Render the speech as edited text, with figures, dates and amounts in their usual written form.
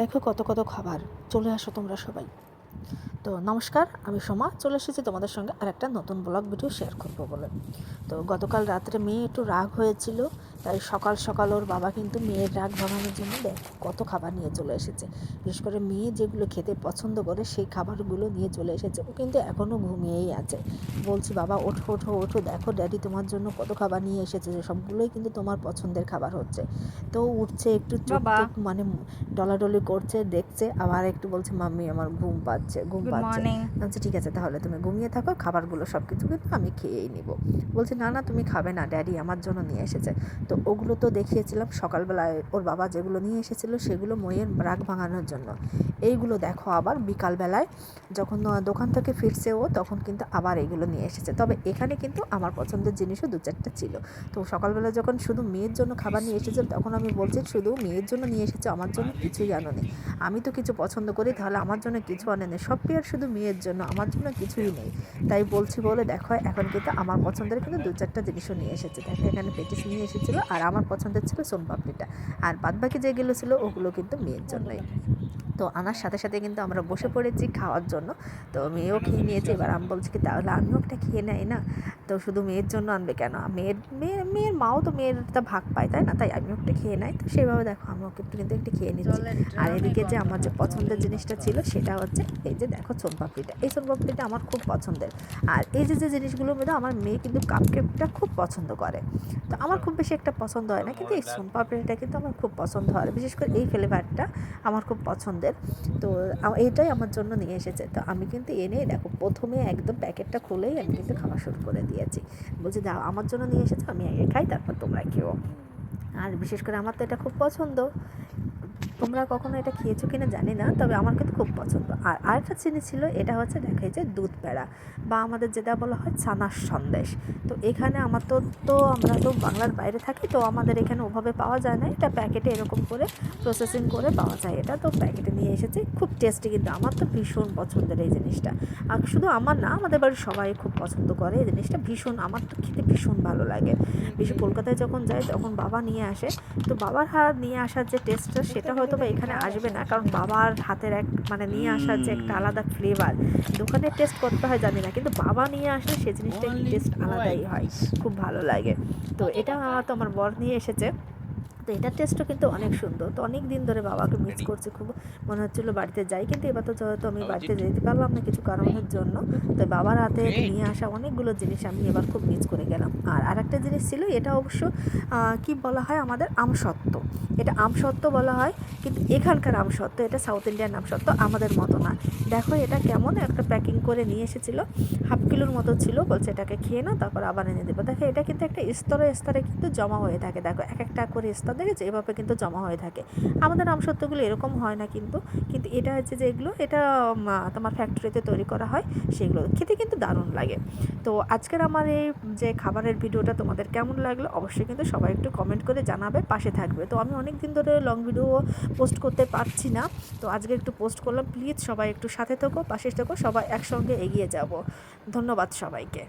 দেখো কত কত খাবার। চলে আসো তোমরা সবাই। তো নমস্কার, আমি সোমা চলে এসেছি তোমাদের সঙ্গে আর একটা নতুন ব্লগ ভিডিও শেয়ার করবো বলে। তো গতকাল রাত্রে মেয়ে একটু রাগ হয়েছিল, তাই সকাল সকাল ওর বাবা কিন্তু মেয়ের রাগ ভাঙানোর জন্য কত খাবার নিয়ে চলে এসেছে। বিশেষ করে মেয়ে যেগুলো খেতে পছন্দ করে সেই খাবারগুলো নিয়ে চলে এসেছে। ও কিন্তু এখনও ঘুমিয়েই আছে। বলছি বাবা ওঠো ওঠো ওঠো, দেখো ড্যাডি তোমার জন্য কত খাবার নিয়ে এসেছে, যে সবগুলোই কিন্তু তোমার পছন্দের খাবার হচ্ছে। তো উঠছে, একটু চোখ টোক মানে ডলাডলি করছে, দেখছে, আবার একটু বলছে মাম্মি আমার ঘুম পাচ্ছে। আচ্ছা ঠিক আছে, তাহলে তুমি ঘুমিয়ে থাকো, খাবারগুলো সব কিছু কিন্তু আমি খেয়েই নিব। বলছে না না তুমি খাবে না, ড্যাডি আমার জন্য নিয়ে এসেছে। তো ওগুলো তো দেখিয়েছিলাম সকালবেলায়, ওর বাবা যেগুলো নিয়ে এসেছিলো সেগুলো মেয়ের রাগ ভাঙানোর জন্য। এইগুলো দেখো আবার বিকালবেলায় যখন দোকান থেকে ফিরছে ও, তখন কিন্তু আবার এইগুলো নিয়ে এসেছে। তবে এখানে কিন্তু আমার পছন্দের জিনিসও দু চারটা ছিল। তো সকালবেলা যখন শুধু মেয়ের জন্য খাবার নিয়ে এসেছে, তখন আমি বলছি শুধু মেয়ের জন্য নিয়ে এসেছে, আমার জন্য কিছুই আনোনি। আমি তো কিছু পছন্দ করি, তাহলে আমার জন্য কিছু আনেনি, সব পেয়ার শুধু মেয়ের জন্য, আমার জন্য কিছুই নেই। তাই বলছি বলে দেখো এখন কিন্তু আমার পছন্দের কিন্তু দু চারটা জিনিসও নিয়ে এসেছে। দেখো এখানে পেটিস নিয়ে এসেছিলো, আর আমার পছন্দের ছিল সোনপাপড়িটা, আর বাদবাকি যেগুলো ছিল ওগুলো কিন্তু মেয়ের জন্যই। তো আনার সাথে সাথে কিন্তু আমরা বসে পড়েছি খাওয়ার জন্য। তো মেয়েও খেয়ে নিয়েছে, এবার আমি বলছি কি তাহলে আমিও একটা খেয়ে নেই না। তো শুধু মেয়ের জন্য আনবে কেন, মেয়ের মাও তো মেয়েরটা ভাগ পায় তাই না, তাই আমিও একটা খেয়ে নেই। তো সেইভাবে দেখো আমিও কিন্তু একটু খেয়ে নিচ্ছি। আর এদিকে যে আমার যে পছন্দের জিনিসটা ছিল সেটা হচ্ছে এই যে দেখো সোনপাপড়িটা। এই সোনপাপড়িটা আমার খুব পছন্দের। আর এই যে জিনিসগুলোর মধ্যে আমার মেয়ে কিন্তু কাপকেকটা খুব পছন্দ করে। তো আমার খুব বেশি একটা পছন্দ হয় না, কিন্তু এই সোনপাপড়িটা কিন্তু আমার খুব পছন্দ হয়, বিশেষ করে এই ফ্লেভারটা আমার খুব পছন্দের। তো এইটাই আমার জন্য নিয়ে এসেছে। তো আমি কিন্তু এনে দেখো প্রথমে একদম প্যাকেটটা খুলেই আমি কিন্তু খাওয়া শুরু করে দিয়েছি। বলছি দাও আমার জন্য নিয়ে এসেছো, আমি আগে খাই তারপর তোমরা খেও। আর বিশেষ করে আমার তো এটা খুব পছন্দ। তোমরা কখনো এটা খেয়েছো কিনা জানি না, তবে আমার কিন্তু খুব পছন্দ। আর আরেকটা জিনিস ছিল, এটা হচ্ছে দেখা যায় দুধ পেড়া, বা আমাদের যেটা বলা হয় ছানার সন্দেশ। তো এখানে আমরা তো বাংলার বাইরে থাকি, তো আমাদের এখানে ওভাবে পাওয়া যায় না, এটা প্যাকেটে এরকম করে প্রসেসিং করে পাওয়া যায়। এটা তো প্যাকেটে নিয়ে এসেছে, খুব টেস্টি, কিন্তু আমার তো ভীষণ পছন্দের এই জিনিসটা। আর শুধু আমার না, আমাদের বাড়ির সবাই খুব পছন্দ করে এই জিনিসটা, ভীষণ আমার তো খেতে ভীষণ ভালো লাগে। বেশি কলকাতায় যখন যাই তখন বাবা নিয়ে আসে। তো বাবার হাত নিয়ে আসার যে টেস্টটা সেটা হয়তো বা এখানে আসবে না, কারণ বাবার হাতের এক মানে নিয়ে আসার যে একটা আলাদা ফ্লেভার দোকানের টেস্ট করতে হয় জানি না, কিন্তু বাবা নিয়ে আসলে সে জিনিসটা টেস্ট আলাদাই হয়, খুব ভালো লাগে। তো এটা তো আমার বর নিয়ে এসেছে। তো এটার টেস্টও কিন্তু অনেক সুন্দর। তো অনেক দিন ধরে বাবাকে মিস করছি খুব, মনে হচ্ছিলো বাড়িতে যাই, কিন্তু এবার তো যেহেতু আমি বাড়িতে যেতে পারলাম না কিছু কারণের জন্য, তো বাবার হাতে নিয়ে আসা অনেকগুলো জিনিস আমি এবার খুব মিস করে গেলাম। আর আরেকটা জিনিস ছিল, এটা অবশ্য কি বলা হয় আমাদের আমসত্ত্ব, এটা আমসত্ত্ব বলা হয়, কিন্তু এখানকার আমসত্ত্ব এটা সাউথ ইন্ডিয়ান আমসত্ত্ব, আমাদের মতো না। দেখো এটা কেমন একটা প্যাকিং করে নিয়ে এসেছিলো, হাফ কিলোর মতো ছিল, বলছে এটাকে খেয়ে নাও তারপর আবার এনে দেবো। দেখো এটা কিন্তু একটা স্তরে স্তরে কিন্তু জমা হয়ে থাকে, দেখো এক একটা করে স্তর দেখেছে এভাবে কিন্তু জমা হয়ে থাকে। আমাদের আমসত্ত্বগুলো এরকম হয় না, কিন্তু কিন্তু এটা হচ্ছে যে এগুলো এটা তোমার ফ্যাক্টরিতে তৈরি করা হয়, সেগুলো খেতে কিন্তু দারুণ লাগে। তো আজকের আমার এই যে খাবারের ভিডিওটা তোমাদের কেমন লাগলো অবশ্যই কিন্তু সবাই একটু কমেন্ট করে জানাবে, পাশে থাকবে। তো আমি অনেক দিন ধরে লং ভিডিও পোস্ট করতে পারছি না, তো আজকে একটু পোস্ট করলাম। প্লিজ সবাই একটু সাথে থাকো, পাশে থাকো, সবাই একসঙ্গে এগিয়ে যাব। ধন্যবাদ সবাইকে।